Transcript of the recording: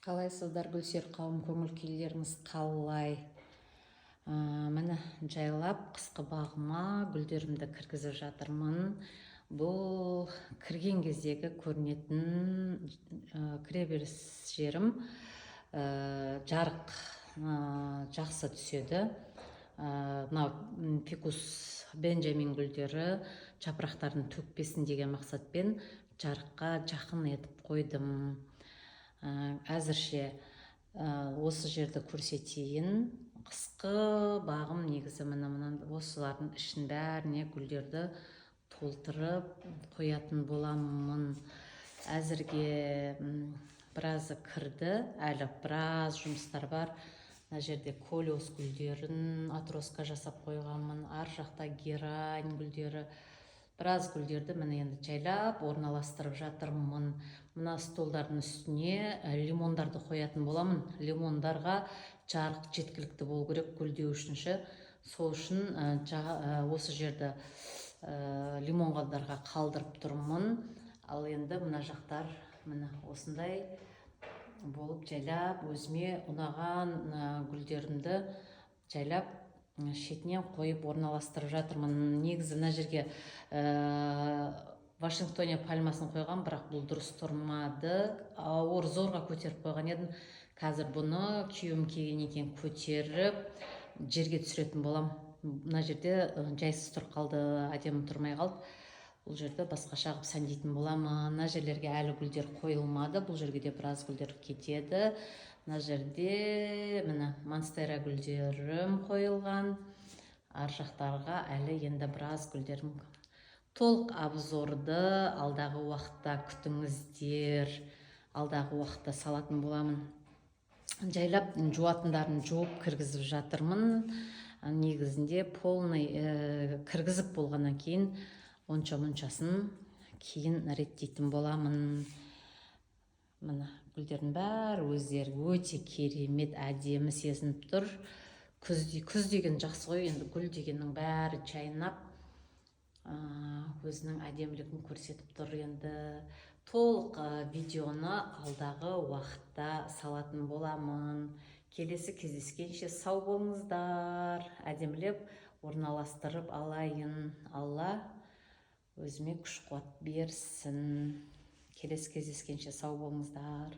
Қалайсыздар, Гүлсер қауым, көңіл күйлеріңіз қалай? Міне жайлап қысқы бағыма гүлдерімді кіргізіп жатырмын. Бұл кірген кездегі көрінетін кіреберіс жерім жарық жақсы түседі. Мынау пикус бенджамин гүлдері жапырақтарын төкпесін деген мақсатпен жарыққа жақын етіп қойдым. Әзірше осы жерді көрсетейін. Қысқы бағым негізі мына осылардың ішін бәріне гүлдерді толтырып қоятын боламын. Әзірге біразы кірді, әлі біраз жұмыстар бар. Мына жерде колиос гүлдерін атроска жасап қойғанмын, ар жақта герань гүлдері, біраз гүлдерді міне енді жайлап орналастырып жатырмын. Мына столдардың үстіне лимондарды қоятын боламын. Лимондарға жарық жеткілікті болу керек гүлдеу үшінші. Сол үшін осы жерді лимондарға қалдырып тұрмын. Ал енді мына жақтар міне осындай болып жайлап өзіме ұнаған гүлдерімді жайлап шетінен қойып орналастырып жатырмын. Негізі мына жерге Вашингтония пальмасын қойған, бірақ бұл дұрыс тұрмады. Ауыр зорға көтеріп қойған едім. Қазір бұны күйеуім келген екен көтеріп жерге түсіретін болам. Мына жерде жайсыз тұр қалды, әдемі тұрмай қалды. Бұл жерді басқаша қылып сәндейтін боламын. Мына жерлерге әлі гүлдер қойылмады. Бұл жерге де біраз гүлдер кетеді. Мына жерде міне монстера гүлдерім қойылған. Ар жақтарға әлі енді біраз гүлдерім. Толық обзорды алдағы уақытта күтіңіздер. Алдағы уақытта салатын боламын. Жайлап жуатындарын жуып кіргізіп жатырмын. Негізінде полный кіргізіп болғаннан кейін онша-мұншасын кейін реттейтін боламын. Міне гүлдердің бәрі өздері өте керемет, әдемі сезініп тұр. Күз деген жақсы ғой, енді гүл дегеннің бәрі жайнап өзінің әдемілігін көрсетіп тұр. Енді толық видеоны алдағы уақытта салатын боламын. Келесі кездескенше сау болыңыздар. Әдемілеп орналастырып алайын. Алла өзіме күш қуат берсін. Келесі кездескенше сау болыңыздар.